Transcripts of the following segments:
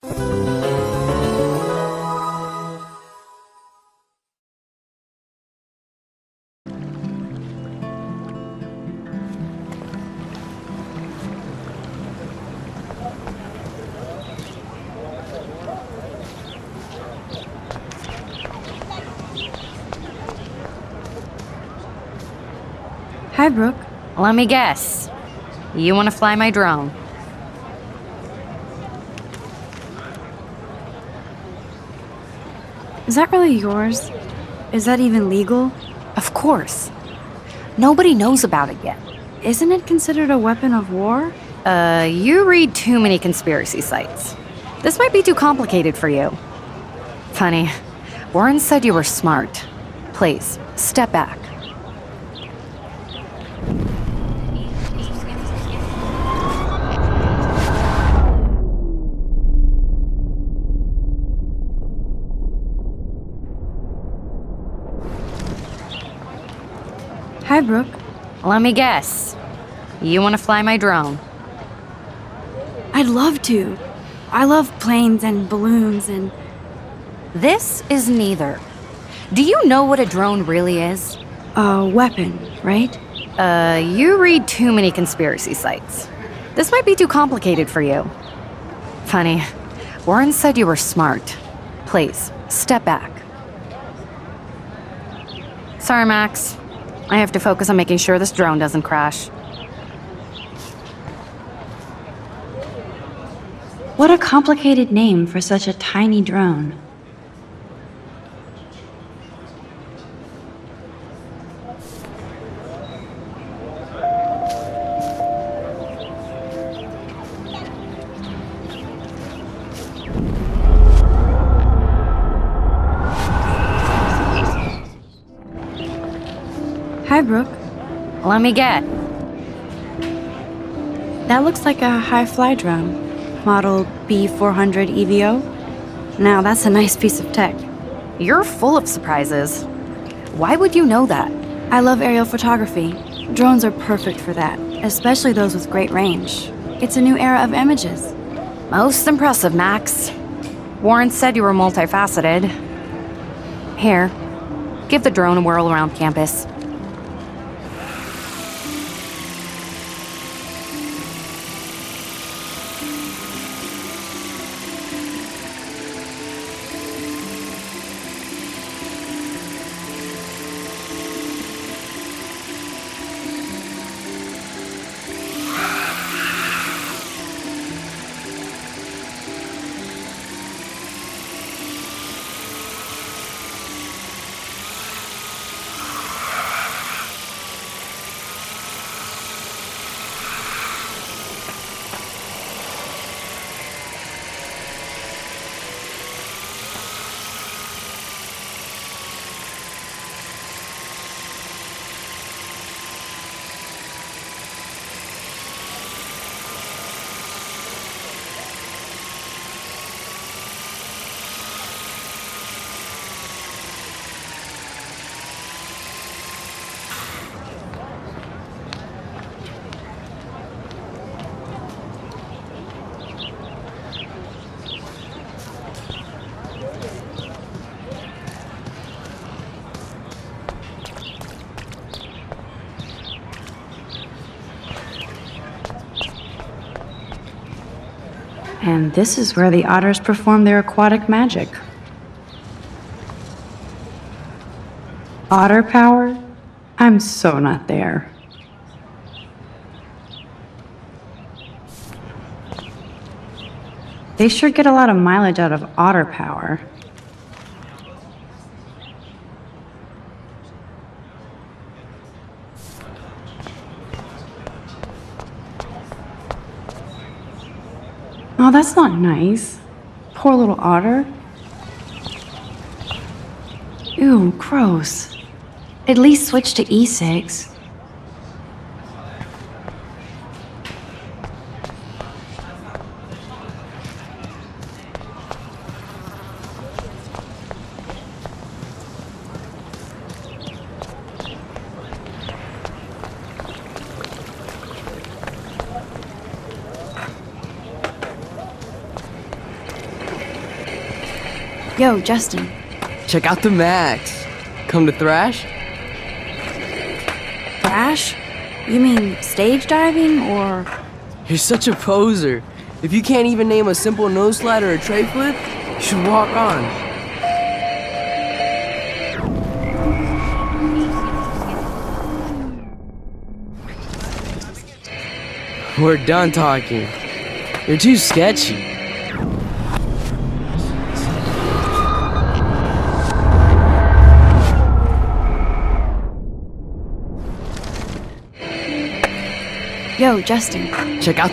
Hi, Brooke. Let me guess. You want to fly my drone? Is that really yours? Is that even legal? Of course. Nobody knows about it yet. Isn't it considered a weapon of war? You read too many conspiracy sites. This might be too complicated for you. Funny. Warren said you were smart. Please, step back. Hi, Brooke. Let me guess. You want to fly my drone? I'd love to. I love planes and balloons and... This is neither. Do you know what a drone really is? A weapon, right? You read too many conspiracy sites. This might be too complicated for you. Funny. Warren said you were smart. Please, step back. Sorry, Max. I have to focus on making sure this drone doesn't crash. What a complicated name for such a tiny drone. Hi, Brooke. Let me get. That looks like a high-fly drone. Model B400 EVO. Now that's a nice piece of tech. You're full of surprises. Why would you know that? I love aerial photography. Drones are perfect for that, especially those with great range. It's a new era of images. Most impressive, Max. Warren said you were multifaceted. Here, give the drone a whirl around campus. And this is where the otters perform their aquatic magic. Otter power? I'm so not there. They sure get a lot of mileage out of otter power. Oh, that's not nice. Poor little otter. Ew, gross. At least switch to E6. Yo, Justin. Check out the Max. Come to thrash? Thrash? You mean stage diving, or...? You're such a poser. If you can't even name a simple nose slide or a tray flip, you should walk on. We're done talking. You're too sketchy. Yo, Justin. Check out...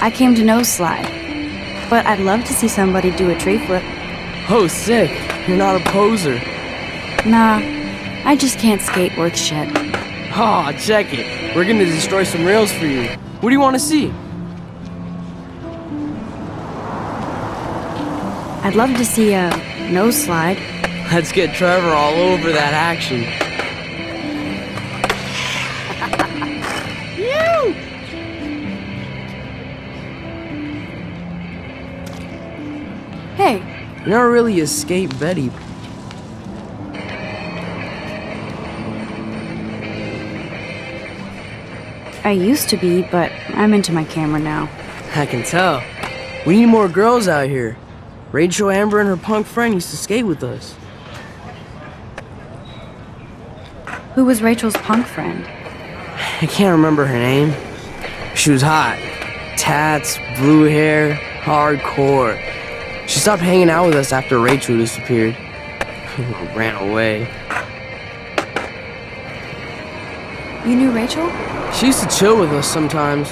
I came to nose slide, but I'd love to see somebody do a tree flip. Oh, sick. You're not a poser. Nah, I just can't skate worth shit. Aw, check it. We're gonna destroy some rails for you. What do you want to see? I'd love to see a nose slide. Let's get Trevor all over that action. Hey, You're not really a skate Betty. I used to be, but I'm into my camera now. I can tell. We need more girls out here. Rachel Amber and her punk friend used to skate with us. Who was Rachel's punk friend? I can't remember her name. She was hot. Tats, blue hair, hardcore. She stopped hanging out with us after Rachel disappeared. Ran away. You knew Rachel? She used to chill with us sometimes.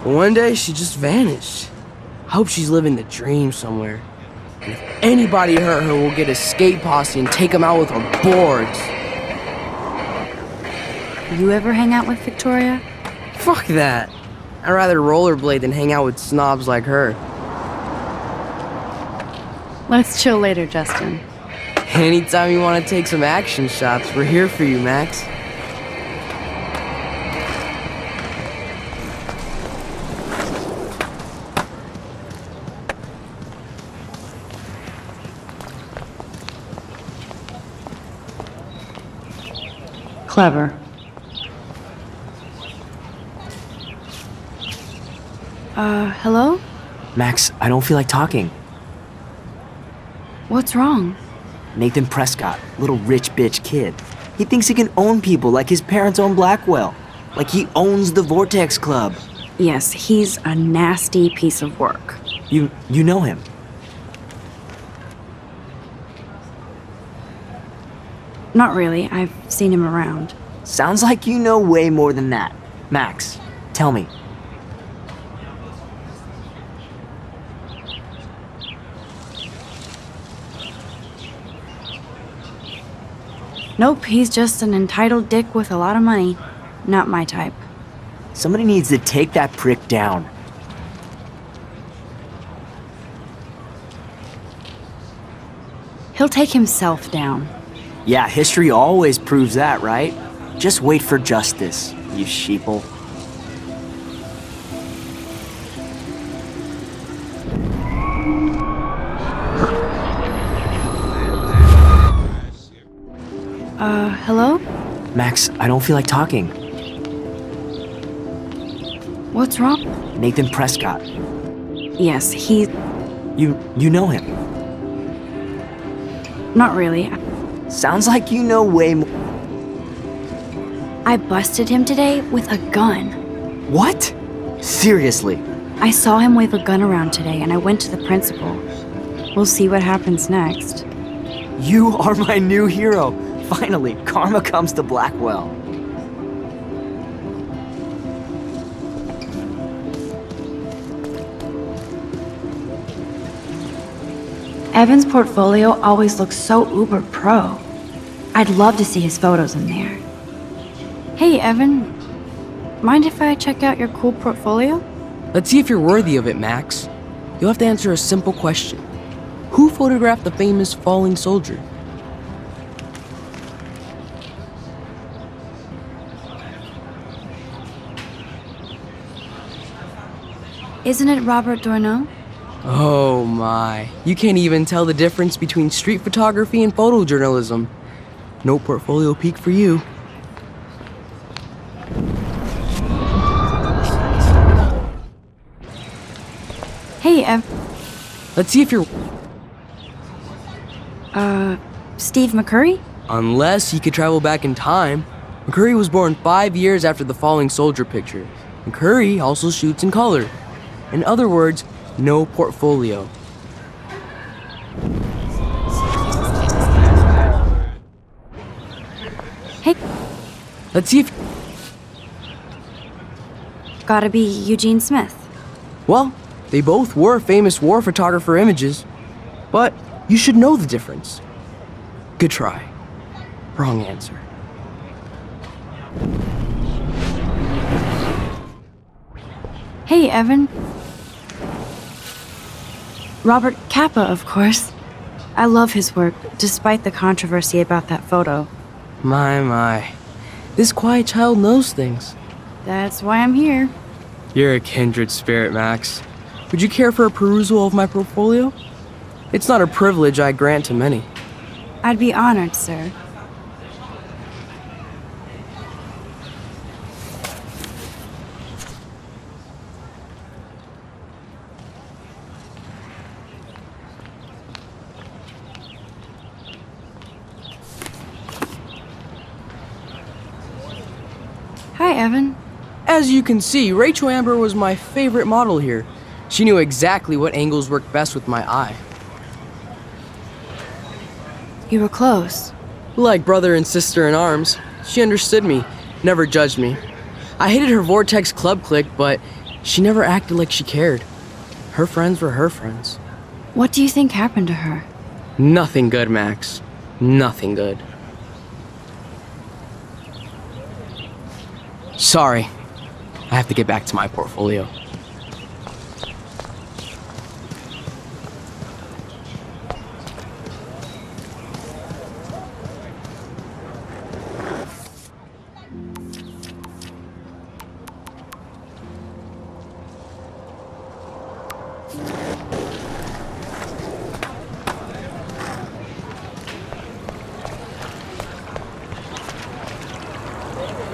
But one day, she just vanished. I hope she's living the dream somewhere. And if anybody hurt her, we'll get a skate posse and take them out with our boards. You ever hang out with Victoria? Fuck that. I'd rather rollerblade than hang out with snobs like her. Let's chill later, Justin. Anytime you want to take some action shots, we're here for you, Max. Clever. Hello? Max, I don't feel like talking. What's wrong? Nathan Prescott, little rich bitch kid. He thinks he can own people like his parents own Blackwell. Like he owns the Vortex Club. Yes, he's a nasty piece of work. You know him. Not really. I've seen him around. Sounds like you know way more than that. Max, tell me. Nope, he's just an entitled dick with a lot of money. Not my type. Somebody needs to take that prick down. He'll take himself down. Yeah, history always proves that, right? Just wait for justice, you sheeple. Hello? Max, I don't feel like talking. What's wrong? Nathan Prescott. Yes, he... You know him. Not really. Sounds like you know way more. I busted him today with a gun. What? Seriously? I saw him wave a gun around today, and I went to the principal. We'll see what happens next. You are my new hero. Finally, karma comes to Blackwell. Evan's portfolio always looks so uber pro. I'd love to see his photos in there. Hey, Evan. Mind if I check out your cool portfolio? Let's see if you're worthy of it, Max. You'll have to answer a simple question. Who photographed the famous falling soldier? Isn't it Robert Dontnod? Oh my, you can't even tell the difference between street photography and photojournalism. No portfolio peek for you. Hey, Let's see if you're... Steve McCurry? Unless you could travel back in time. McCurry was born 5 years after the falling soldier picture. McCurry also shoots in color. In other words, no portfolio. Hey, Let's see if... gotta be Eugene Smith. Well, they both were famous war photographer images. But you should know the difference. Good try. Wrong answer. Hey, Evan. Robert Capa, of course. I love his work, despite the controversy about that photo. My. This quiet child knows things. That's why I'm here. You're a kindred spirit, Max. Would you care for a perusal of my portfolio? It's not a privilege I grant to many. I'd be honored, sir. Hi, Evan. As you can see, Rachel Amber was my favorite model here. She knew exactly what angles worked best with my eye. You were close. Like brother and sister in arms, she understood me, never judged me. I hated her Vortex club clique, but she never acted like she cared. Her friends were her friends. What do you think happened to her? Nothing good, Max. Nothing good. Sorry. I have to get back to my portfolio.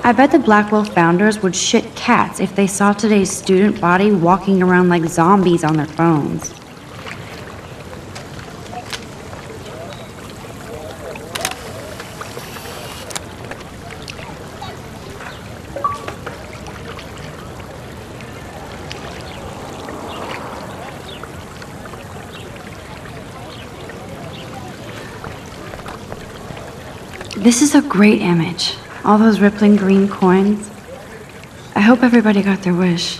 I bet the Blackwell founders would shit cats if they saw today's student body walking around like zombies on their phones. This is a great image. All those rippling green coins. I hope everybody got their wish.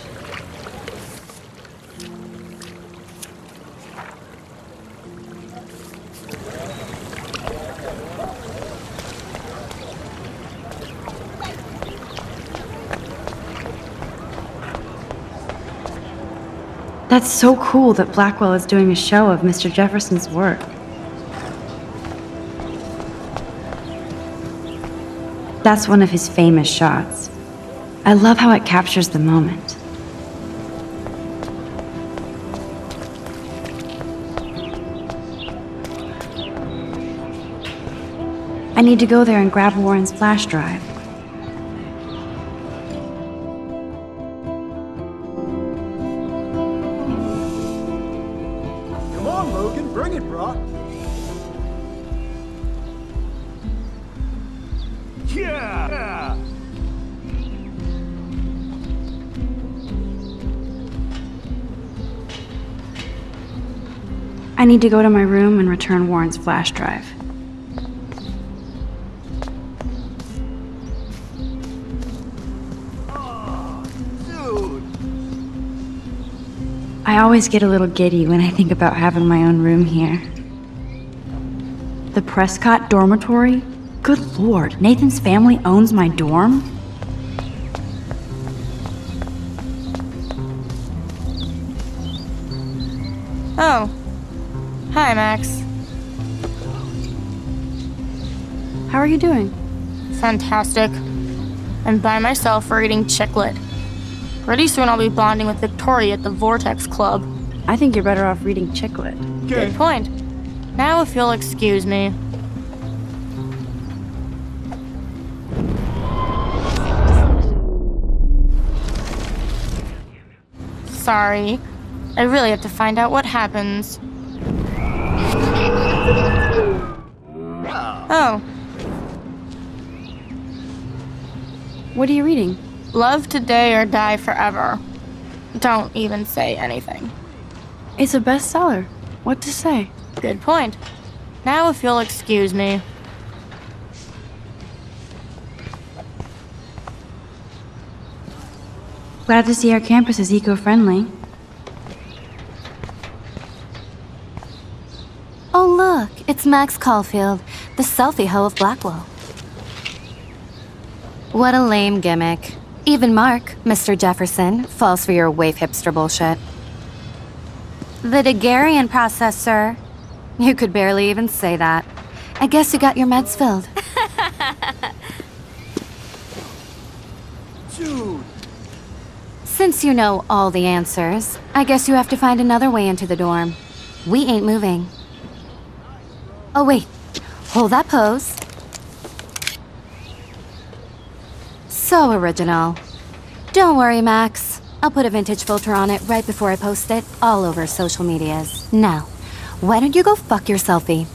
That's so cool that Blackwell is doing a show of Mr. Jefferson's work. That's one of his famous shots. I love how it captures the moment. I need to go there and grab Warren's flash drive. Come on, Logan, bring it, brah. Yeah! I need to go to my room and return Warren's flash drive. Oh, dude! I always get a little giddy when I think about having my own room here. The Prescott dormitory? Good lord, Nathan's family owns my dorm? Oh. Hi, Max. How are you doing? Fantastic. I'm by myself reading Chick Lit. Pretty soon I'll be bonding with Victoria at the Vortex Club. I think you're better off reading chick lit. Good point. Now if you'll excuse me. Sorry. I really have to find out what happens. Oh, What are you reading? love today or die forever. Don't even say anything. It's a bestseller. What to say? Good point. Now if you'll excuse me. Glad to see our campus is eco-friendly. Oh look, it's Max Caulfield, the selfie hoe of Blackwell. What a lame gimmick. Even Mark, Mr. Jefferson, falls for your wave hipster bullshit. The Daguerrean process, sir. You could barely even say that. I guess you got your meds filled. Dude. Since you know all the answers, I guess you have to find another way into the dorm. We ain't moving. Oh wait, hold that pose. So original. Don't worry, Max. I'll put a vintage filter on it right before I post it all over social medias. Now, why don't you go fuck your selfie?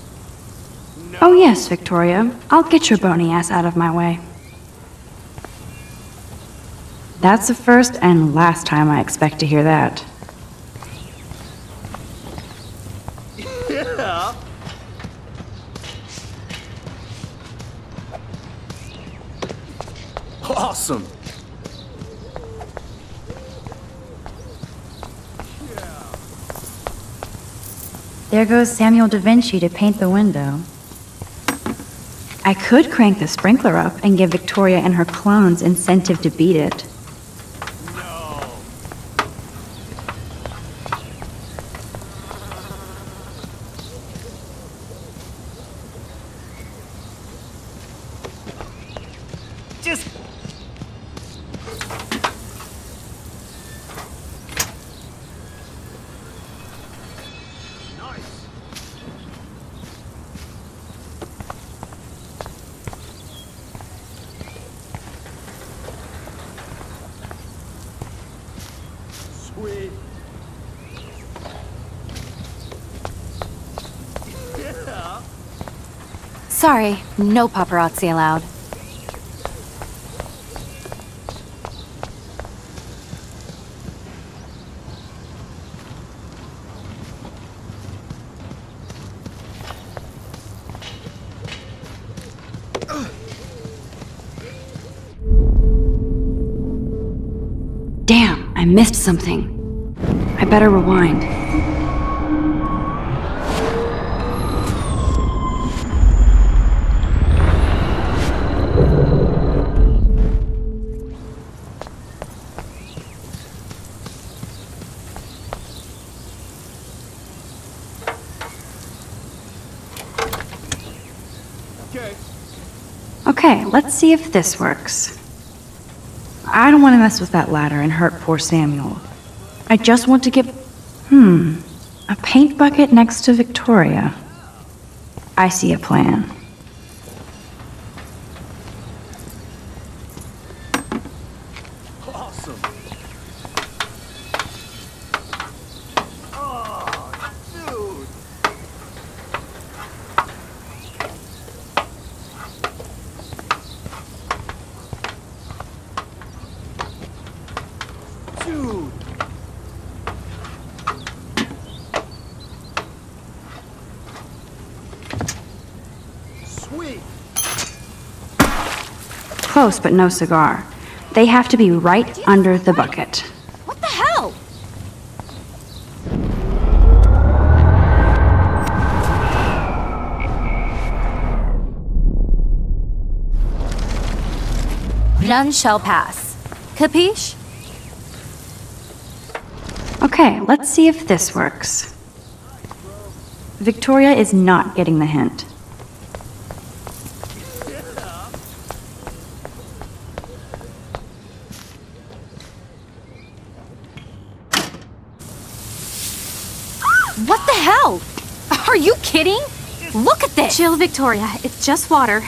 Oh yes, Victoria. I'll get your bony ass out of my way. That's the first and last time I expect to hear that. Yeah. Awesome. There goes Samuel da Vinci to paint the window. I could crank the sprinkler up and give Victoria and her clones incentive to beat it. Just. Nice. Sweet. Yeah. Sorry, no paparazzi allowed. Damn, I missed something. I better rewind. Okay. Okay, let's see if this works. I don't want to mess with that ladder and hurt poor Samuel. I just want to get... a paint bucket next to Victoria. I see a plan. Awesome. Oh, dude. Dude. Sweet. Close, but no cigar. They have to be right under the bucket. What the hell? None shall pass. Capiche? Okay, let's see if this works. Victoria is not getting the hint. What the hell? Are you kidding? Look at this! Chill, Victoria. It's just water.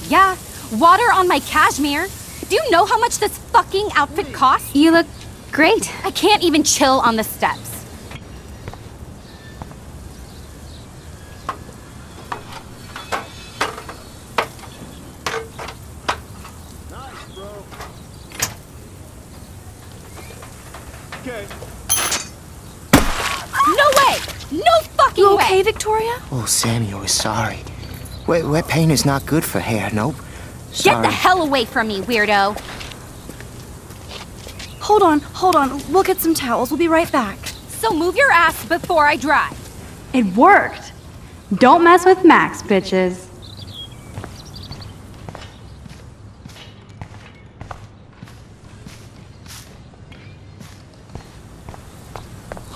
Yeah, water on my cashmere. Do you know how much this fucking outfit costs? You look great. I can't even chill on the steps. Nice, bro. Okay. No way! No fucking You way! okay, Victoria? Oh, Samuel is sorry. Wet paint is not good for hair, nope. Get Sorry. the hell away from me, weirdo! Hold on. We'll get some towels. We'll be right back. So move your ass before I drive. It worked. Don't mess with Max, bitches.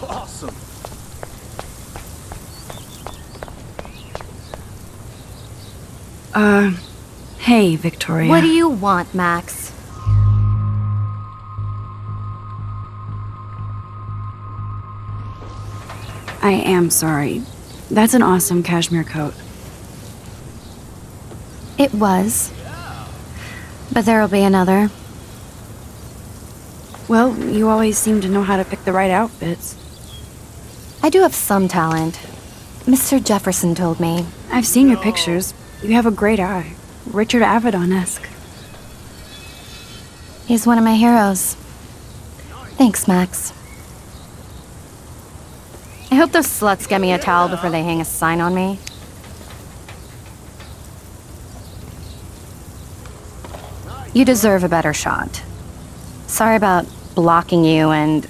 Awesome. Hey, Victoria. What do you want, Max? I am sorry. That's an awesome cashmere coat. It was. But there'll be another. Well, you always seem to know how to pick the right outfits. I do have some talent. Mr. Jefferson told me. I've seen your pictures. You have a great eye. Richard Avedon-esque. He's one of my heroes. Thanks, Max. I hope those sluts get me a towel before they hang a sign on me. You deserve a better shot. Sorry about blocking you and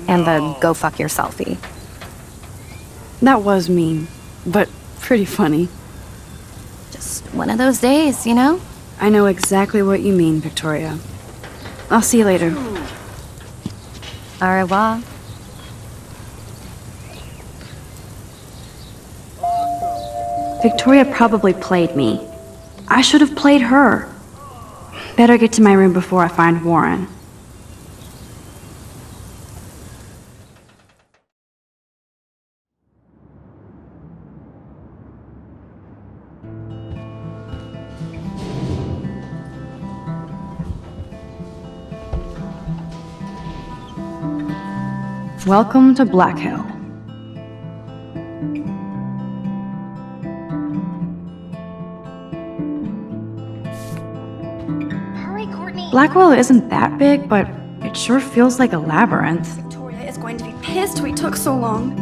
the go fuck your selfie. That was mean, but pretty funny. Just one of those days, you know? I know exactly what you mean, Victoria. I'll see you later. Au revoir. Victoria probably played me. I should have played her. Better get to my room before I find Warren. Welcome to Black Hill. Hurry, Courtney. Blackwell isn't that big, but it sure feels like a labyrinth. Victoria is going to be pissed we took so long.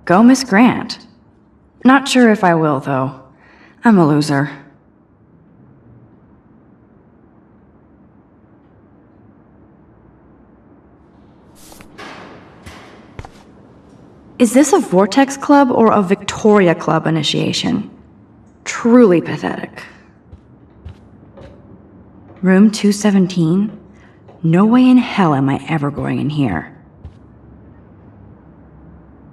Go, Miss Grant. Not sure if I will, though. I'm a loser. Is this a Vortex Club or a Victoria Club initiation? Truly pathetic. Room 217? No way in hell am I ever going in here.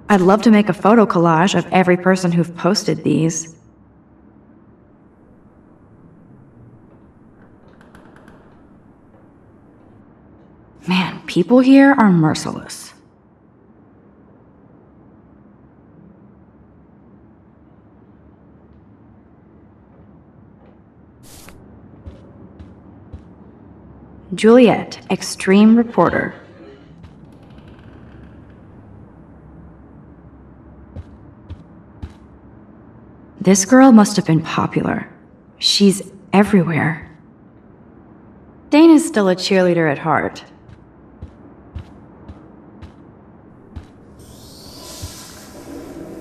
I'd love to make a photo collage of every person who've posted these. Man, people here are merciless. Juliet, extreme reporter. This girl must have been popular. She's everywhere. Dana's still a cheerleader at heart.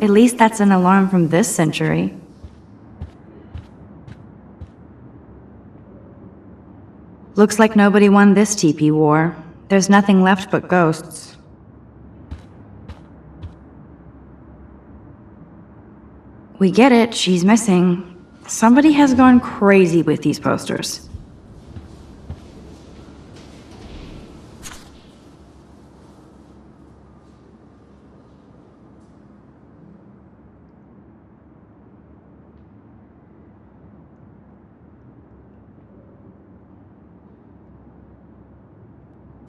At least that's an alarm from this century. Looks like nobody won this TP war. There's nothing left but ghosts. We get it, she's missing. Somebody has gone crazy with these posters.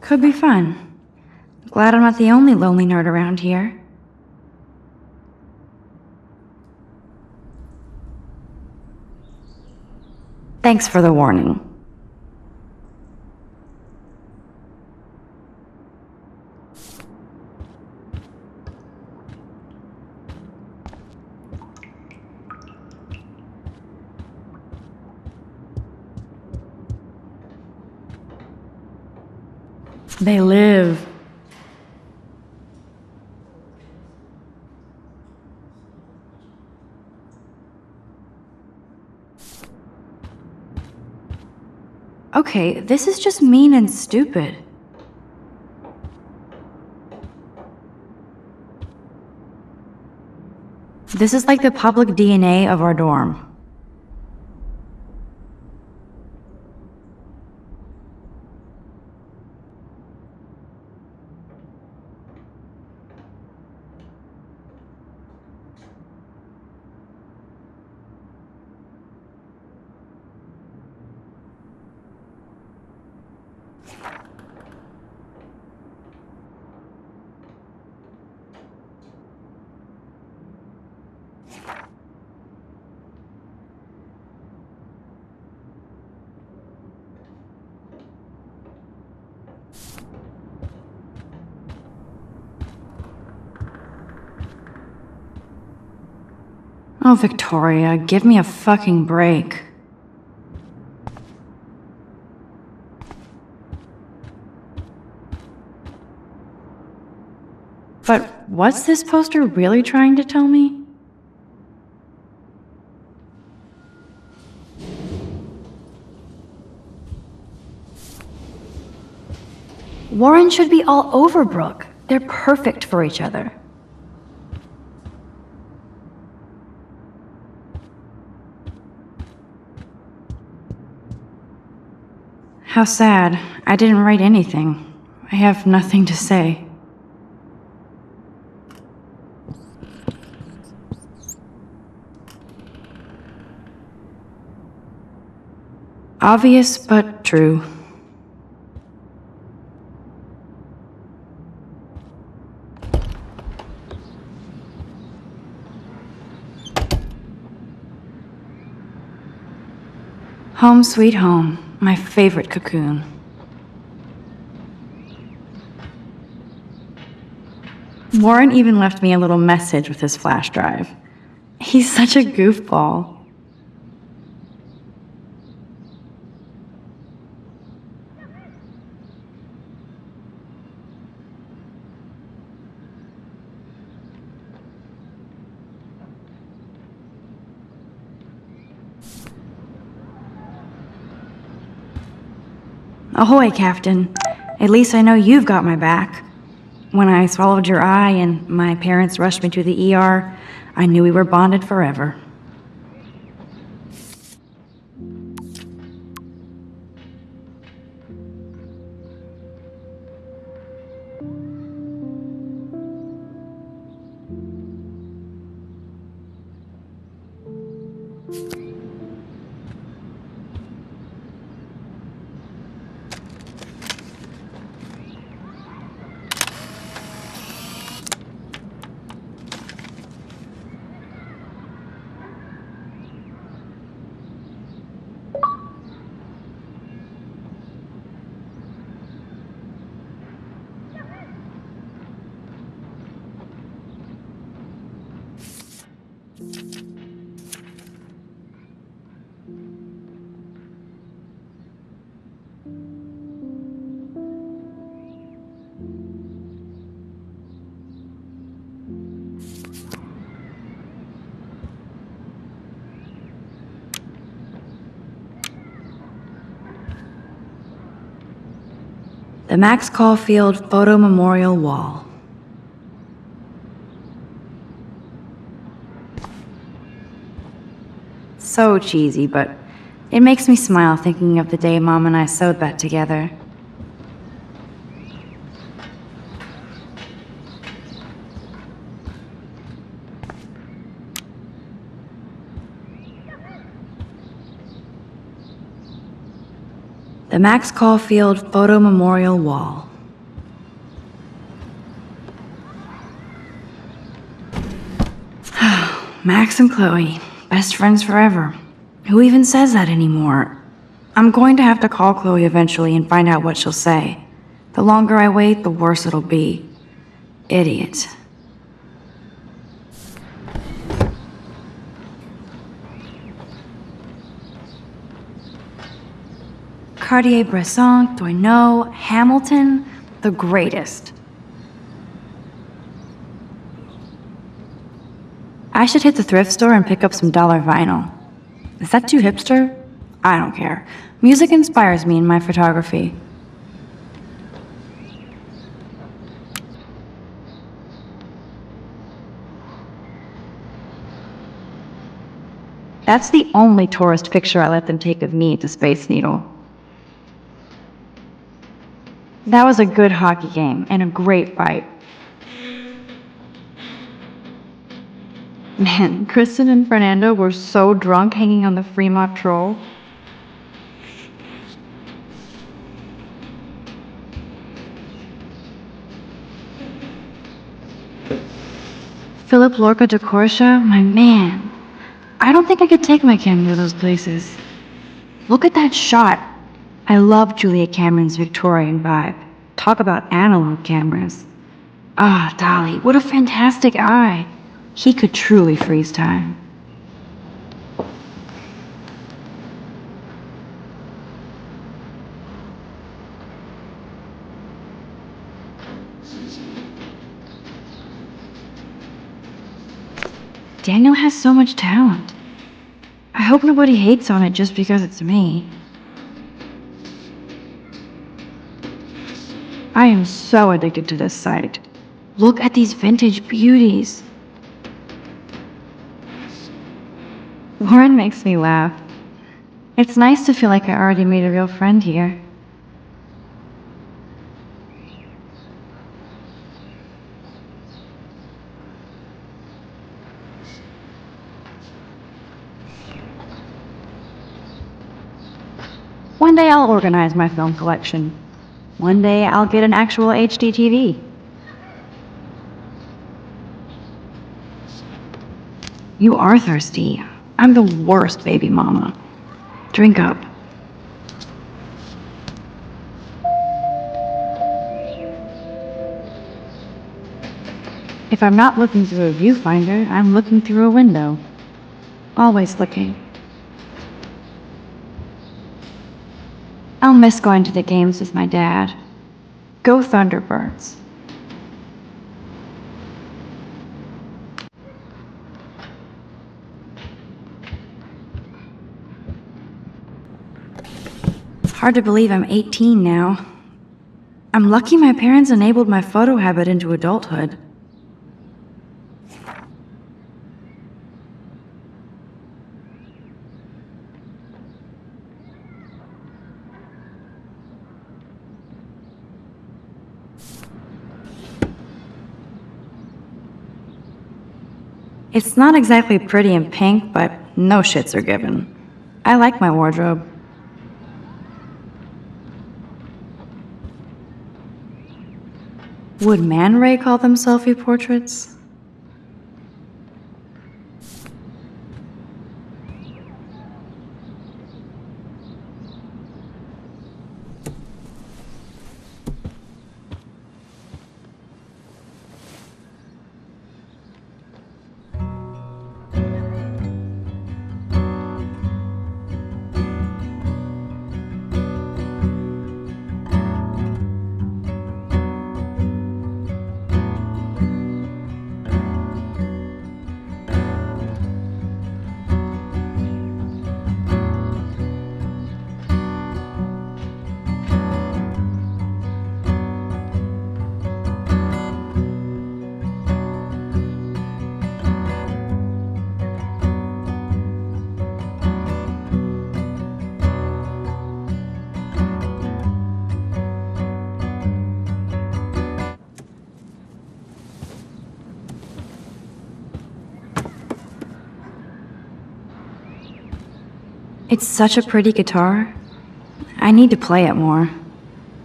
Could be fun. Glad I'm not the only lonely nerd around here. Thanks for the warning. They live. Okay, this is just mean and stupid. This is like the public DNA of our dorm. Oh, Victoria, give me a fucking break. But what's this poster really trying to tell me? Warren should be all over Brooke. They're perfect for each other. How sad. I didn't write anything. I have nothing to say. Obvious, but true. Home sweet home. My favorite cocoon. Warren even left me a little message with his flash drive. He's such a goofball. Ahoy, Captain. At least I know you've got my back. When I swallowed your eye and my parents rushed me to the ER, I knew we were bonded forever. The Max Caulfield Photo Memorial Wall. So cheesy, but it makes me smile thinking of the day Mom and I sewed that together. The Max Caulfield Photo Memorial Wall. Max and Chloe, best friends forever. Who even says that anymore? I'm going to have to call Chloe eventually and find out what she'll say. The longer I wait, the worse it'll be. Idiot. Cartier-Bresson, Dontnod, Hamilton, the greatest. I should hit the thrift store and pick up some dollar vinyl. Is that too hipster? I don't care. Music inspires me in my photography. That's the only tourist picture I let them take of me at the Space Needle. That was a good hockey game and a great fight. Man, Kristen and Fernando were so drunk hanging on the Fremont Troll. Philip Lorca de Corsia, my man. I don't think I could take my camera to those places. Look at that shot. I love Julia Cameron's Victorian vibe. Talk about analog cameras. Ah, Dolly, what a fantastic eye. He could truly freeze time. Daniel has so much talent. I hope nobody hates on it just because it's me. I am so addicted to this site. Look at these vintage beauties. Lauren makes me laugh. It's nice to feel like I already made a real friend here. One day I'll organize my film collection. One day I'll get an actual HD TV. You are thirsty. I'm the worst baby mama. Drink up. If I'm not looking through a viewfinder, I'm looking through a window. Always looking. I'll miss going to the games with my dad. Go Thunderbirds. It's hard to believe I'm 18 now. I'm lucky my parents enabled my photo habit into adulthood. It's not exactly pretty and pink, but no shits are given. I like my wardrobe. Would Man Ray call them selfie portraits? It's such a pretty guitar. I need to play it more.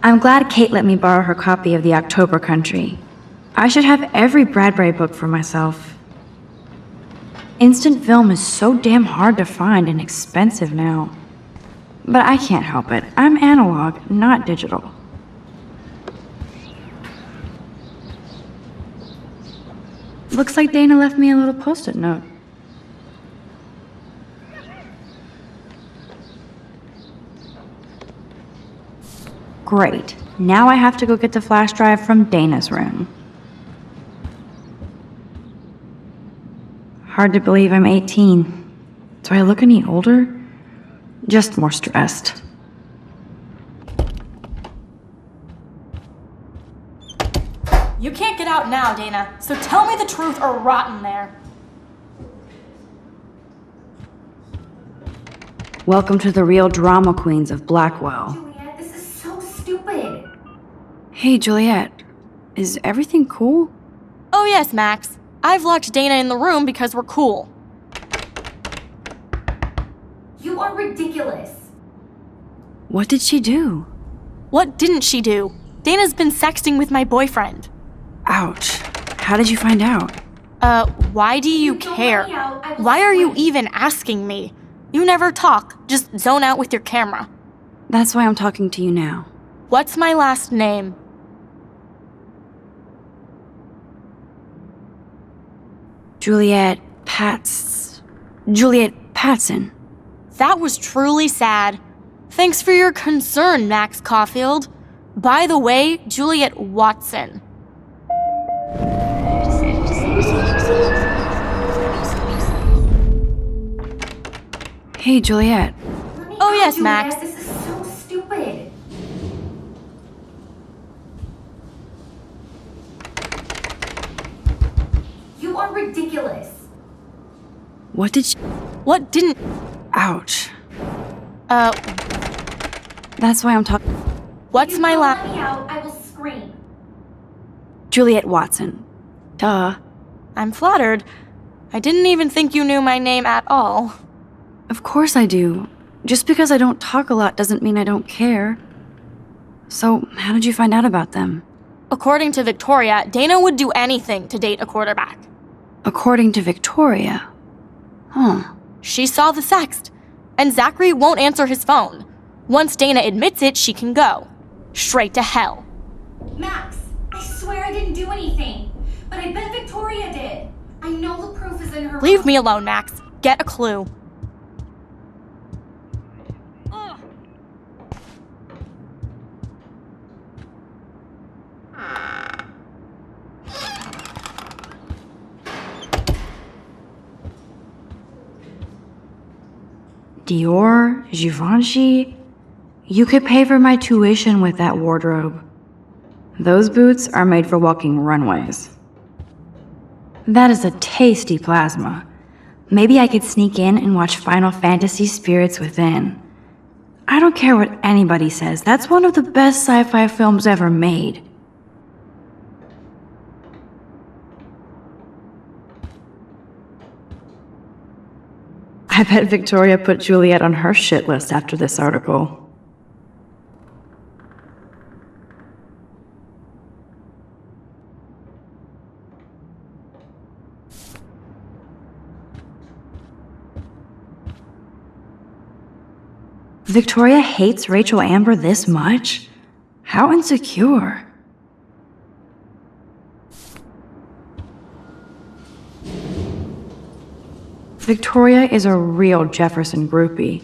I'm glad Kate let me borrow her copy of the October Country. I should have every Bradbury book for myself. Instant film is so damn hard to find and expensive now. But I can't help it. I'm analog, not digital. Looks like Dana left me a little post-it note. Great. Now I have to go get the flash drive from Dana's room. Hard to believe I'm 18. Do I look any older? Just more stressed. You can't get out now, Dana, so tell me the truth or rot in there. Welcome to the real drama queens of Blackwell. Juliet, this is so stupid. Hey, Juliet. Is everything cool? Oh yes, Max. I've locked Dana in the room because we're cool. You are ridiculous. What did she do? What didn't she do? Dana's been sexting with my boyfriend. Ouch. How did you find out? Why do you don't care? let me out, I will Why are you scream. even asking me? You never talk, just zone out with your camera. That's why I'm talking to you now. What's my last name? Juliet Patson. That was truly sad. Thanks for your concern, Max Caulfield. By the way, Juliet Watson. Hey, Juliet. Oh yes, Max. This is so stupid. You are ridiculous. What did she... What didn't... Ouch. What's That's why I'm talking... my last... Let me out, I will scream. Juliet Watson. Duh. I'm flattered. I didn't even think you knew my name at all. Of course I do. Just because I don't talk a lot doesn't mean I don't care. So, how did you find out about them? According to Victoria, Dana would do anything to date a quarterback. According to Victoria. Huh. She saw the sext, and Zachary won't answer his phone. Once Dana admits it, she can go. Straight to hell. Max, I swear I didn't do anything. But I bet Victoria did. I know the proof is in her Leave room. me alone, Max. Get a clue. Dior, Givenchy. You could pay for my tuition with that wardrobe. Those boots are made for walking runways. That is a tasty plasma. Maybe I could sneak in and watch Final Fantasy Spirits Within. I don't care what anybody says, that's one of the best sci-fi films ever made. I bet Victoria put Juliet on her shit list after this article. Victoria hates Rachel Amber this much? How insecure. Victoria is a real Jefferson groupie.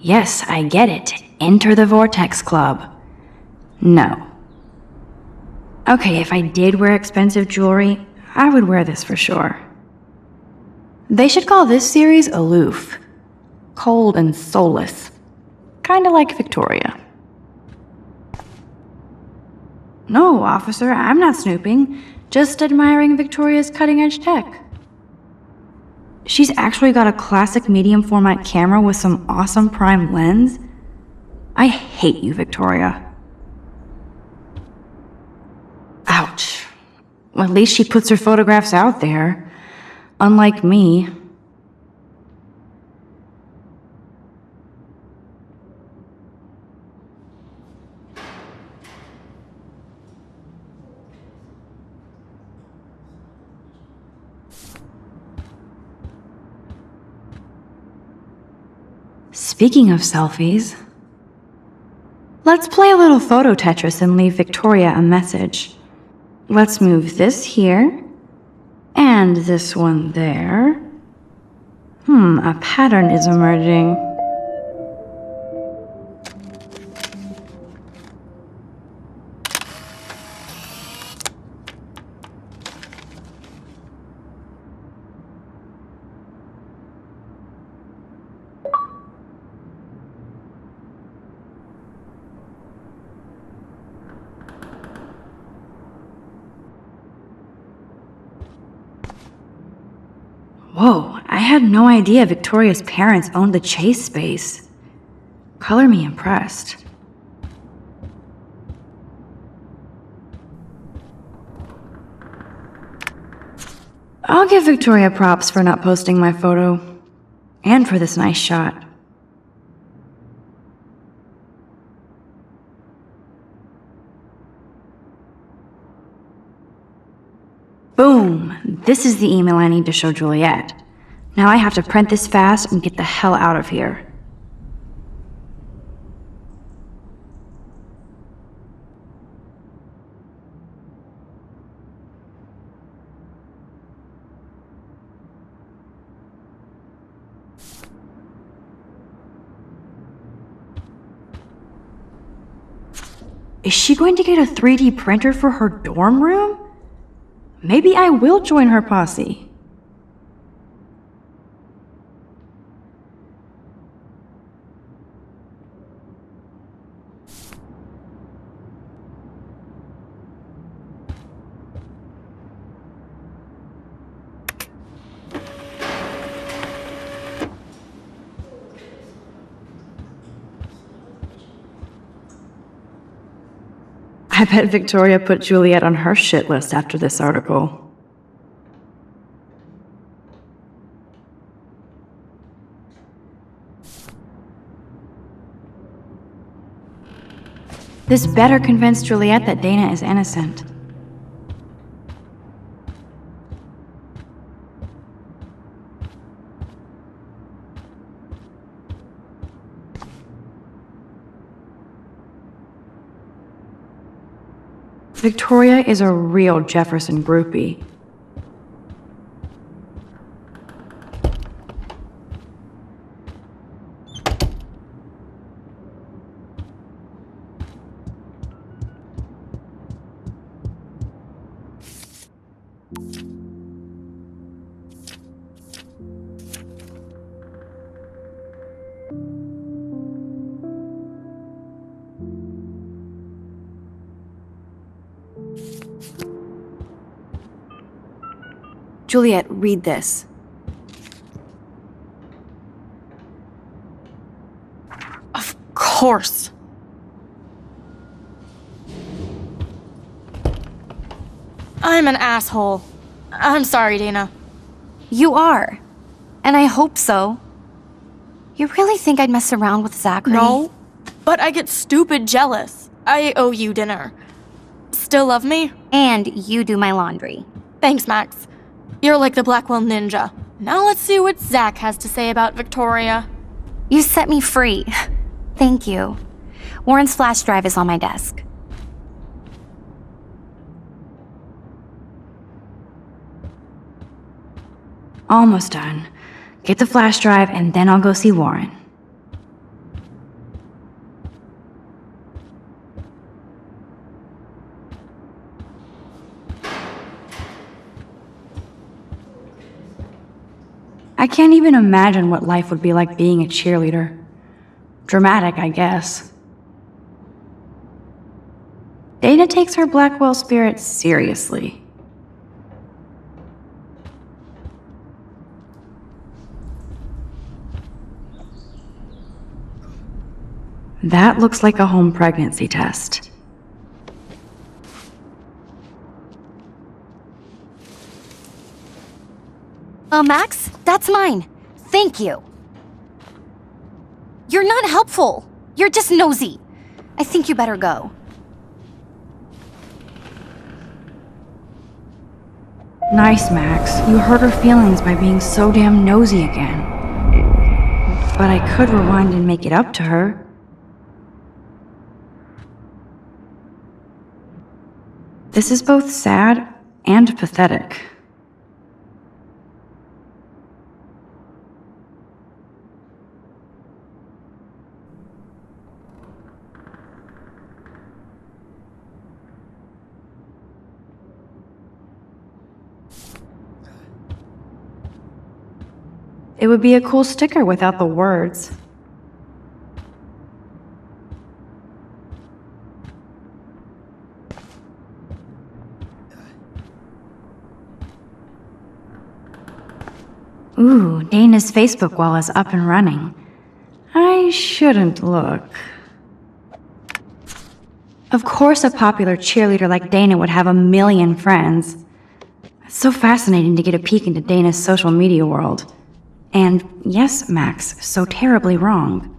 Yes, I get it. Enter the Vortex Club. No. Okay, if I did wear expensive jewelry, I would wear this for sure. They should call this series Aloof. Cold and soulless. Kinda like Victoria. No, officer, I'm not snooping. Just admiring Victoria's cutting-edge tech. She's actually got a classic medium format camera with some awesome prime lens. I hate you, Victoria. Ouch. Well, at least she puts her photographs out there. Unlike me. Speaking of selfies, let's play a little photo Tetris and leave Victoria a message. Let's move this here, and this one there. A pattern is emerging. Whoa, I had no idea Victoria's parents owned the Chase space. Color me impressed. I'll give Victoria props for not posting my photo. And for this nice shot. Boom! This is the email I need to show Juliet. Now I have to print this fast and get the hell out of here. Is she going to get a 3D printer for her dorm room? Maybe I will join her posse. I bet Victoria put Juliet on her shit list after this article. This better convince Juliet that Dana is innocent. Victoria is a real Jefferson groupie. Juliet, read this. Of course. I'm an asshole. I'm sorry, Dana. You are. And I hope so. You really think I'd mess around with Zachary? No, but I get stupid jealous. I owe you dinner. Still love me? And you do my laundry. Thanks, Max. You're like the Blackwell Ninja. Now let's see what Zach has to say about Victoria. You set me free. Thank you. Warren's flash drive is on my desk. Almost done. Get the flash drive and then I'll go see Warren. I can't even imagine what life would be like being a cheerleader. Dramatic, I guess. Dana takes her Blackwell spirit seriously. That looks like a home pregnancy test. Oh, Max, that's mine. Thank you. You're not helpful. You're just nosy. I think you better go. Nice, Max. You hurt her feelings by being so damn nosy again. But I could rewind and make it up to her. This is both sad and pathetic. It would be a cool sticker without the words. Ooh, Dana's Facebook wall is up and running. I shouldn't look. Of course a popular cheerleader like Dana would have a million friends. It's so fascinating to get a peek into Dana's social media world. And yes, Max, so terribly wrong.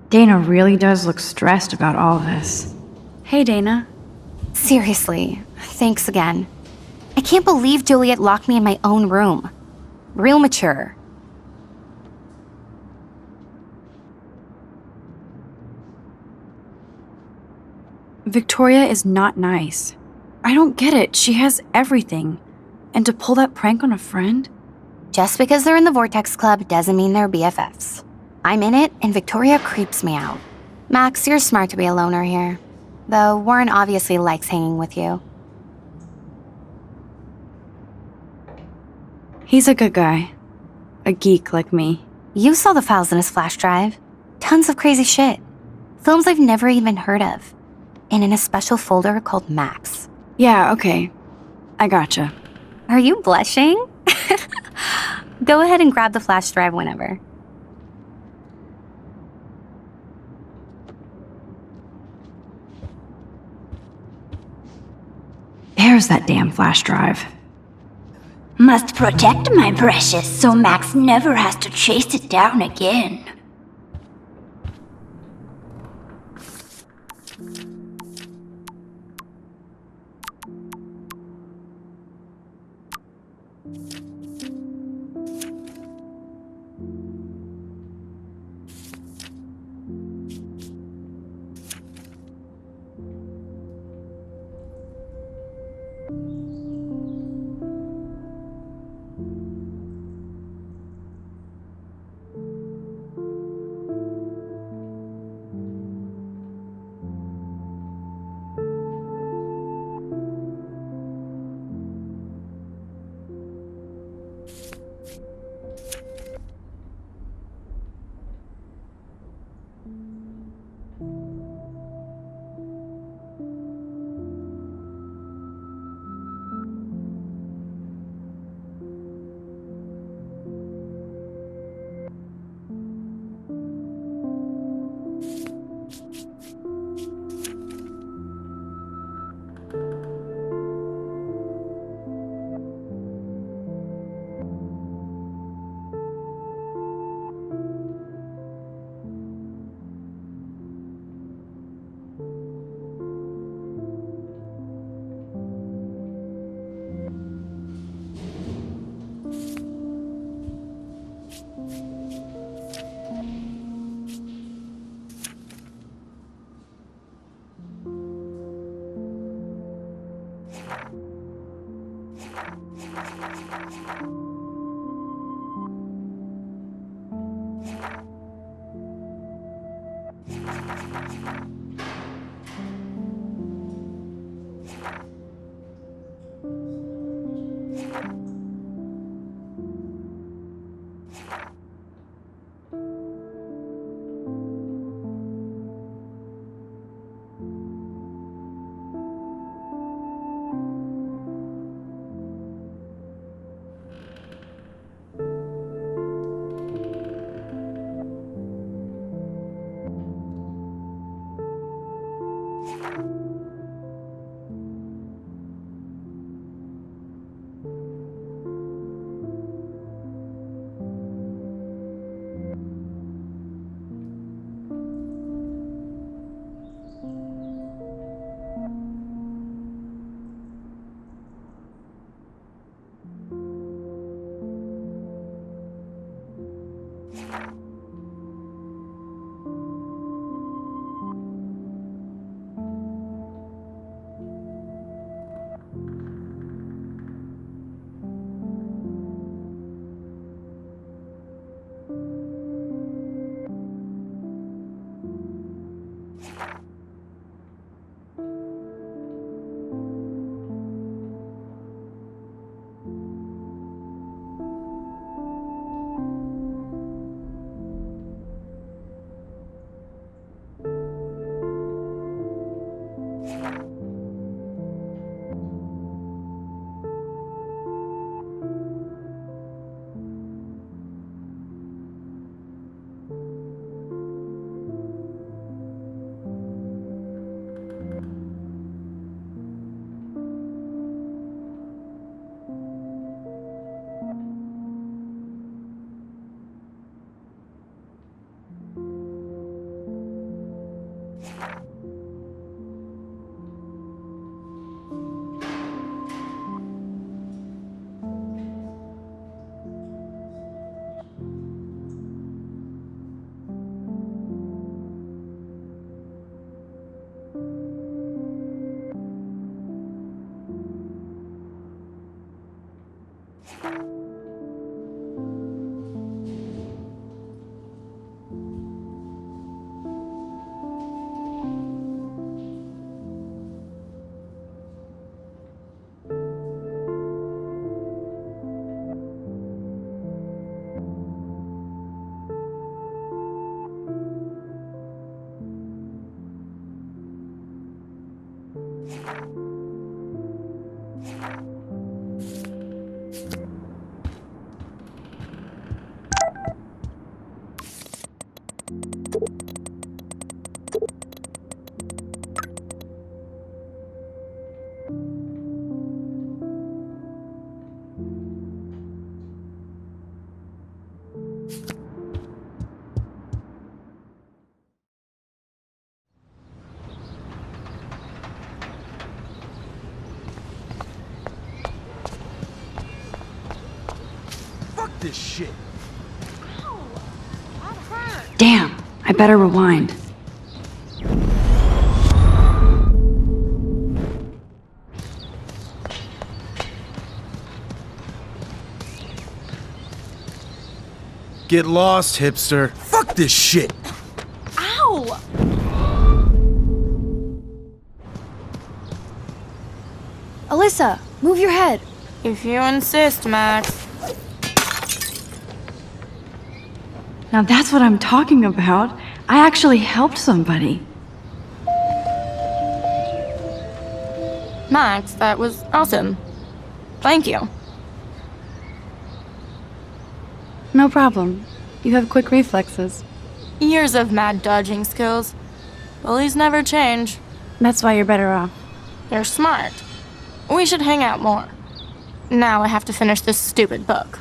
Dana really does look stressed about all this. Hey, Dana. Seriously, thanks again. I can't believe Juliet locked me in my own room. Real mature. Victoria is not nice. I don't get it. She has everything. And to pull that prank on a friend? Just because they're in the Vortex Club doesn't mean they're BFFs. I'm in it, and Victoria creeps me out. Max, you're smart to be a loner here. Though Warren obviously likes hanging with you. He's a good guy. A geek like me. You saw the files in his flash drive. Tons of crazy shit. Films I've never even heard of. And in a special folder called Max. Yeah, okay. I gotcha. Are you blushing? Go ahead and grab the flash drive whenever. There's that damn flash drive. Must protect my precious so Max never has to chase it down again. This shit. Damn, I better rewind. Get lost, hipster. Fuck this shit. Ow! Alyssa, move your head. If you insist, Max. Now that's what I'm talking about. I actually helped somebody. Max, that was awesome. Thank you. No problem. You have quick reflexes. Years of mad dodging skills. Bullies never change. That's why you're better off. You're smart. We should hang out more. Now I have to finish this stupid book.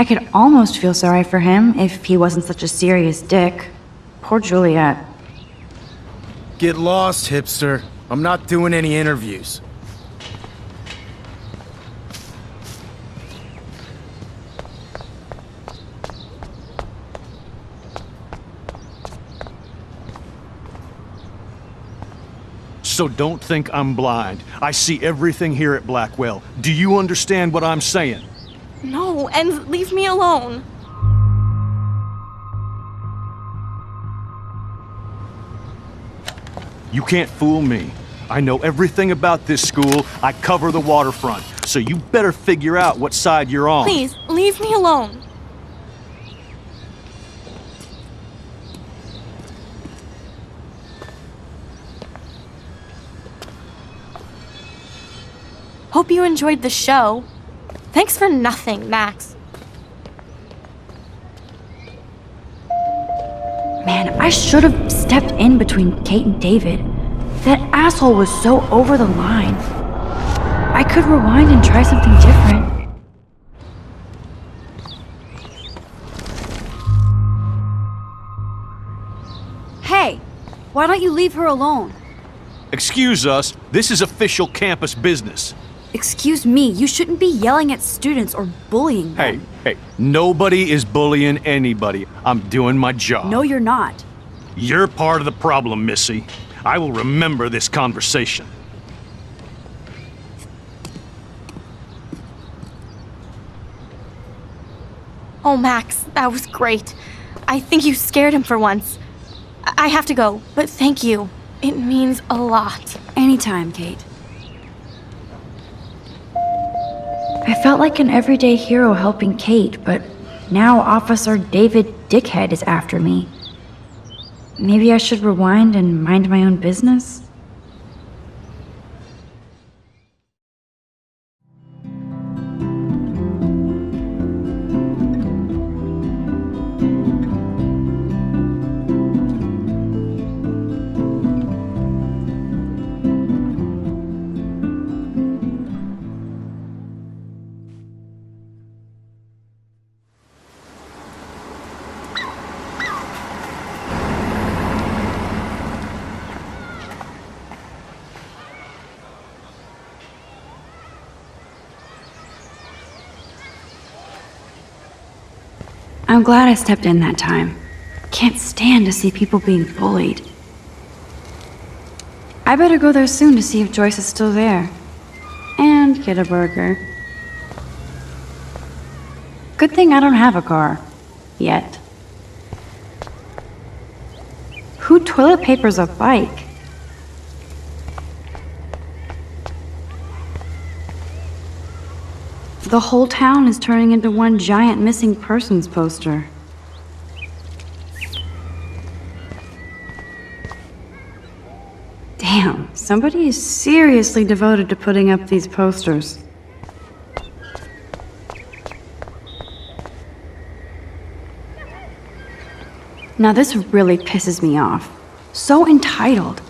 I could almost feel sorry for him if he wasn't such a serious dick. Poor Juliet. Get lost, hipster. I'm not doing any interviews. So don't think I'm blind. I see everything here at Blackwell. Do you understand what I'm saying? No, and leave me alone. You can't fool me. I know everything about this school. I cover the waterfront. So you better figure out what side you're on. Please, leave me alone. Hope you enjoyed the show. Thanks for nothing, Max. Man, I should have stepped in between Kate and David. That asshole was so over the line. I could rewind and try something different. Hey, why don't you leave her alone? Excuse us, this is official campus business. Excuse me, you shouldn't be yelling at students or bullying them. Hey, nobody is bullying anybody. I'm doing my job. No, you're not. You're part of the problem, Missy. I will remember this conversation. Oh, Max, that was great. I think you scared him for once. I have to go, but thank you. It means a lot. Anytime, Kate. I felt like an everyday hero helping Kate, but now Officer David Dickhead is after me. Maybe I should rewind and mind my own business? I'm glad I stepped in that time. Can't stand to see people being bullied. I better go there soon to see if Joyce is still there. And get a burger. Good thing I don't have a car. Yet. Who toilet papers a bike? The whole town is turning into one giant missing persons poster. Damn, somebody is seriously devoted to putting up these posters. Now this really pisses me off. So entitled.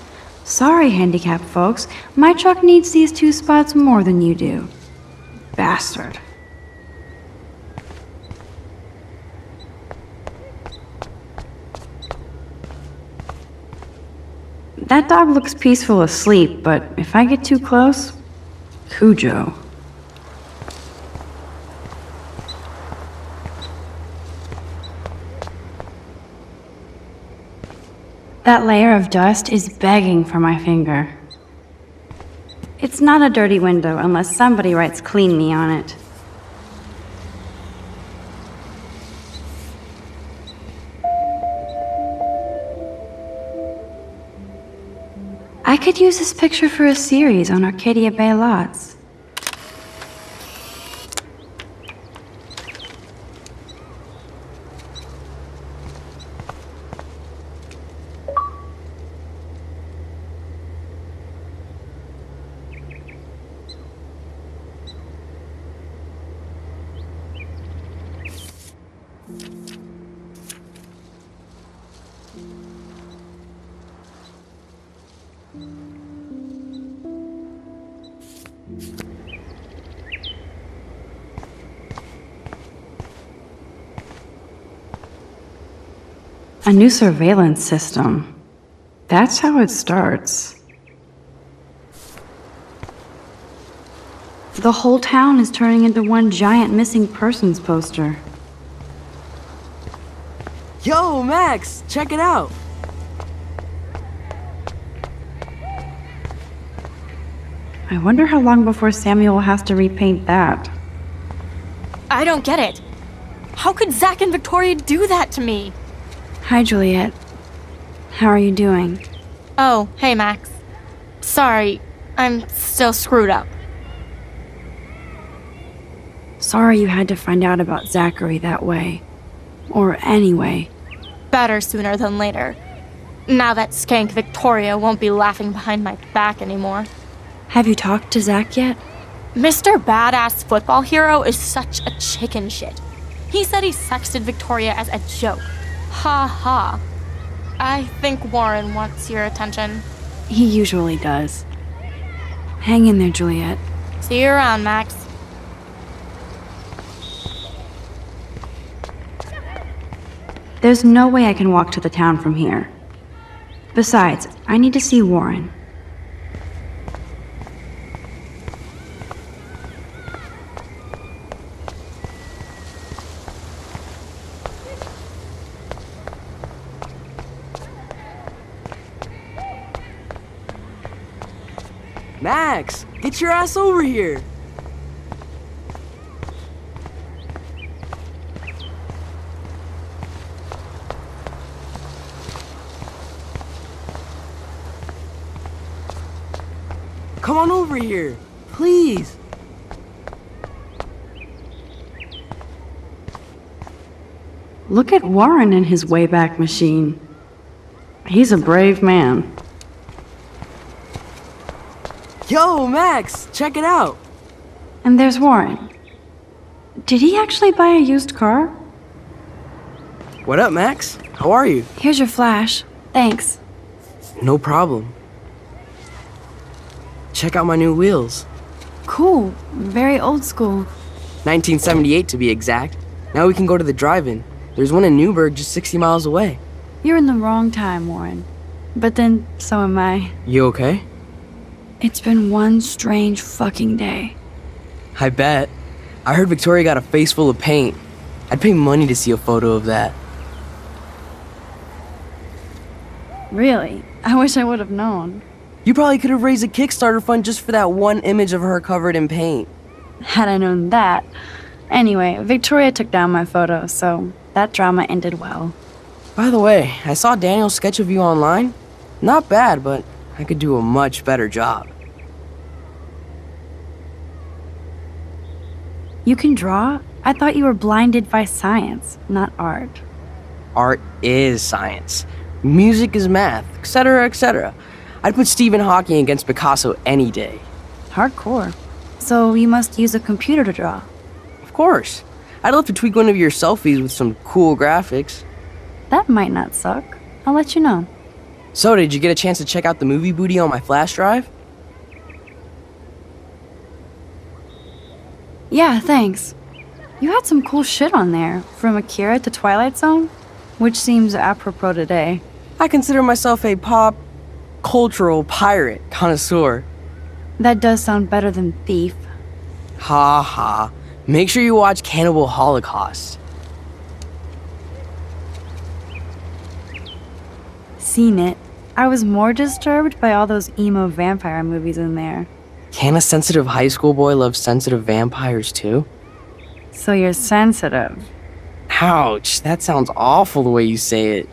Sorry, handicapped folks, my truck needs these 2 spots more than you do. Bastard. That dog looks peaceful asleep, but if I get too close, Cujo. That layer of dust is begging for my finger. It's not a dirty window unless somebody writes "clean me" on it. I could use this picture for a series on Arcadia Bay lots. A new surveillance system. That's how it starts. The whole town is turning into one giant missing persons poster. Yo, Max, check it out. I wonder how long before Samuel has to repaint that. I don't get it. How could Zach and Victoria do that to me? Hi, Juliet. How are you doing? Oh, hey, Max. Sorry, I'm still screwed up. Sorry you had to find out about Zachary that way. Or anyway. Better sooner than later. Now that skank Victoria won't be laughing behind my back anymore. Have you talked to Zach yet? Mr. Badass Football Hero is such a chicken shit. He said he sexted Victoria as a joke. Ha ha. I think Warren wants your attention. He usually does. Hang in there, Juliet. See you around, Max. There's no way I can walk to the town from here. Besides, I need to see Warren. Max, get your ass over here. Come on over here, please. Look at Warren in his Wayback Machine. He's a brave man. Yo, Max, check it out. And there's Warren. Did he actually buy a used car? What up, Max? How are you? Here's your flash. Thanks. No problem. Check out my new wheels. Cool. Very old school. 1978 to be exact. Now we can go to the drive-in. There's one in Newburgh just 60 miles away. You're in the wrong time, Warren. But then, so am I. You okay? It's been one strange fucking day. I bet. I heard Victoria got a face full of paint. I'd pay money to see a photo of that. Really? I wish I would have known. You probably could have raised a Kickstarter fund just for that one image of her covered in paint. Had I known that. Anyway, Victoria took down my photo, so that drama ended well. By the way, I saw Daniel's sketch of you online. Not bad, but I could do a much better job. You can draw? I thought you were blinded by science, not art. Art is science. Music is math, etc., etc. I'd put Stephen Hawking against Picasso any day. Hardcore. So you must use a computer to draw. Of course. I'd love to tweak one of your selfies with some cool graphics. That might not suck. I'll let you know. So, did you get a chance to check out the movie booty on my flash drive? Yeah, thanks. You had some cool shit on there, from Akira to Twilight Zone, which seems apropos today. I consider myself a pop, cultural pirate connoisseur. That does sound better than thief. Ha ha. Make sure you watch Cannibal Holocaust. Seen it. I was more disturbed by all those emo vampire movies in there. Can a sensitive high school boy love sensitive vampires too? So you're sensitive. Ouch, that sounds awful the way you say it.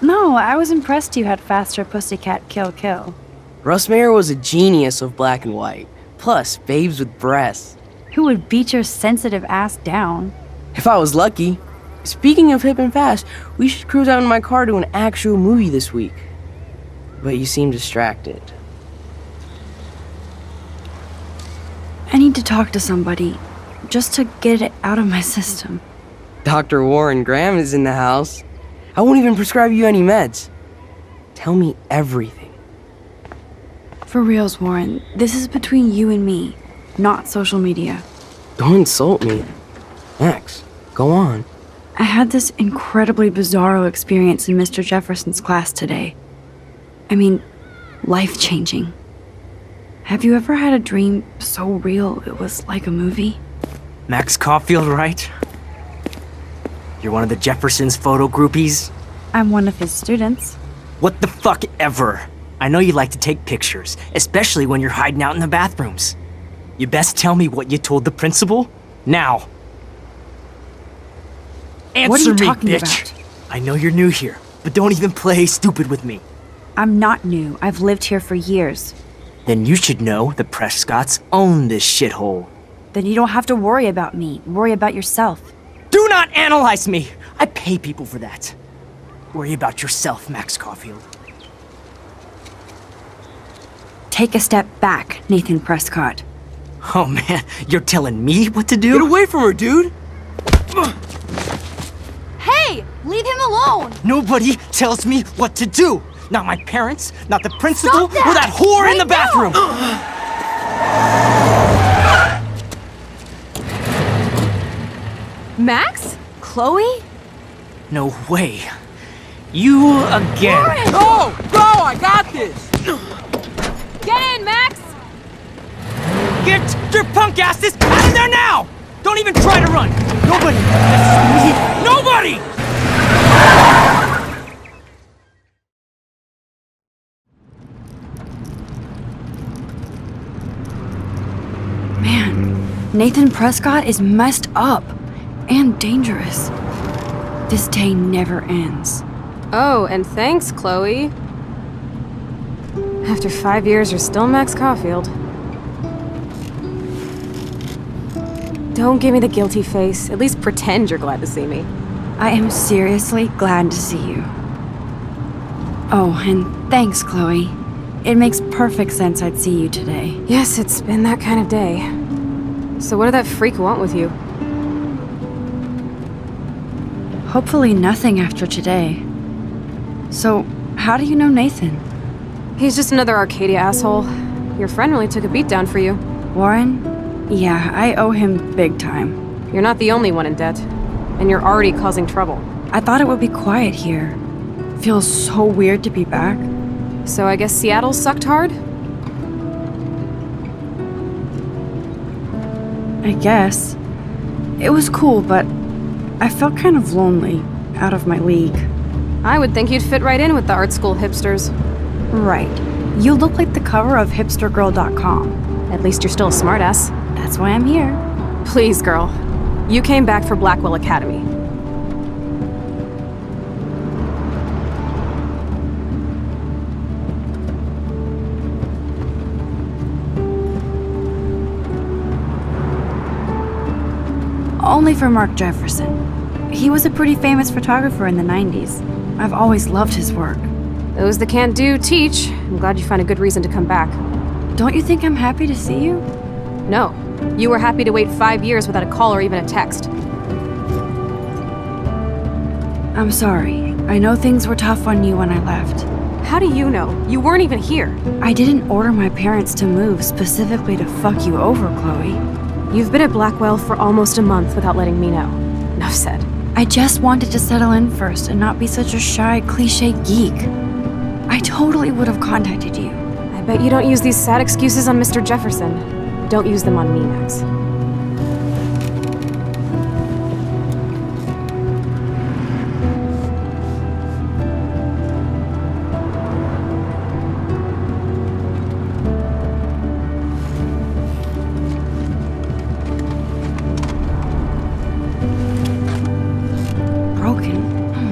No, I was impressed you had faster Pussycat Kill Kill. Russ Meyer was a genius of black and white. Plus, babes with breasts. Who would beat your sensitive ass down? If I was lucky. Speaking of hip and fast, we should cruise out in my car to an actual movie this week. But you seem distracted. I need to talk to somebody, just to get it out of my system. Dr. Warren Graham is in the house. I won't even prescribe you any meds. Tell me everything. For reals, Warren, this is between you and me, not social media. Don't insult me. Max, go on. I had this incredibly bizarro experience in Mr. Jefferson's class today. I mean, life-changing. Have you ever had a dream so real it was like a movie? Max Caulfield, right? You're one of the Jefferson's photo groupies? I'm one of his students. What the fuck ever? I know you like to take pictures, especially when you're hiding out in the bathrooms. You best tell me what you told the principal, now. Answer what are you me, talking bitch. about? I know you're new here, but don't even play stupid with me. I'm not new. I've lived here for years. Then you should know the Prescotts own this shithole. Then you don't have to worry about me. Worry about yourself. Do not analyze me! I pay people for that. Worry about yourself, Max Caulfield. Take a step back, Nathan Prescott. Oh man, you're telling me what to do? Get away from her, dude! Hey! Leave him alone! Nobody tells me what to do! Not my parents, not the principal, Stop that! or that whore Right in the bathroom! Max? Chloe? No way. You again. Go! Go! I got this! Get in, Max! Get your punk asses out of there now! Don't even try to run! Nobody! Nobody! Man, Nathan Prescott is messed up and dangerous. This day never ends. Oh, and thanks, Chloe. After 5 years, you're still Max Caulfield. Don't give me the guilty face. At least pretend you're glad to see me. I am seriously glad to see you. Oh, and thanks, Chloe. It makes perfect sense I'd see you today. Yes, it's been that kind of day. So what did that freak want with you? Hopefully nothing after today. So, how do you know Nathan? He's just another Arcadia asshole. Your friend really took a beat down for you. Warren? Yeah, I owe him big time. You're not the only one in debt. And you're already causing trouble. I thought it would be quiet here. Feels so weird to be back. So I guess Seattle sucked hard? I guess. It was cool, but I felt kind of lonely, out of my league. I would think you'd fit right in with the art school hipsters. Right. You look like the cover of hipstergirl.com. At least you're still a smartass. That's why I'm here. Please, girl. You came back for Blackwell Academy. Only for Mark Jefferson. He was a pretty famous photographer in the 90s. I've always loved his work. Those that can't do, teach. I'm glad you find a good reason to come back. Don't you think I'm happy to see you? No. You were happy to wait 5 years without a call or even a text. I'm sorry. I know things were tough on you when I left. How do you know? You weren't even here. I didn't order my parents to move specifically to fuck you over, Chloe. You've been at Blackwell for almost a month without letting me know. Enough said. I just wanted to settle in first and not be such a shy, cliché geek. I totally would have contacted you. I bet you don't use these sad excuses on Mr. Jefferson. Don't use them on me, Max.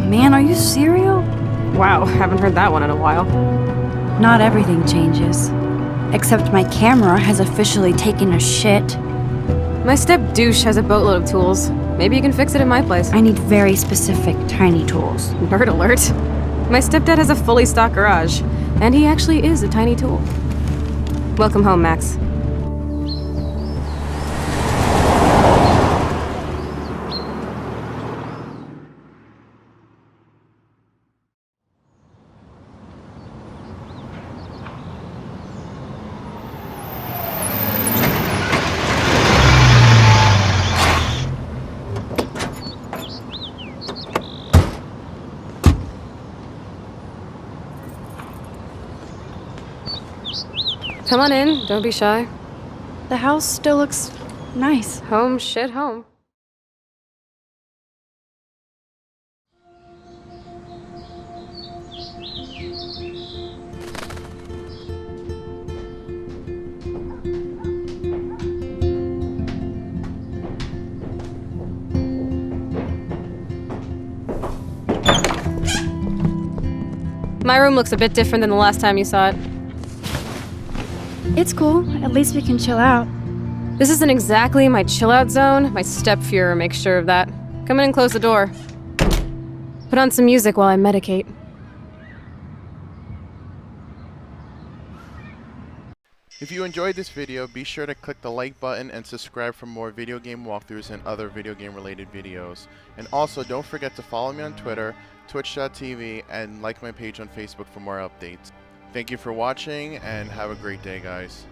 Man, are you serial? Wow, haven't heard that one in a while. Not everything changes. Except my camera has officially taken a shit. My step douche has a boatload of tools. Maybe you can fix it at my place. I need very specific, tiny tools. Nerd alert. My stepdad has a fully stocked garage, and he actually is a tiny tool. Welcome home, Max. Come on in, don't be shy. The house still looks nice. Home shit home. My room looks a bit different than the last time you saw it. It's cool. At least we can chill out. This isn't exactly my chill-out zone. My stepfuhrer makes sure of that. Come in and close the door. Put on some music while I medicate. If you enjoyed this video, be sure to click the like button and subscribe for more video game walkthroughs and other video game related videos. And also don't forget to follow me on Twitter, twitch.tv, and like my page on Facebook for more updates. Thank you for watching and have a great day, guys.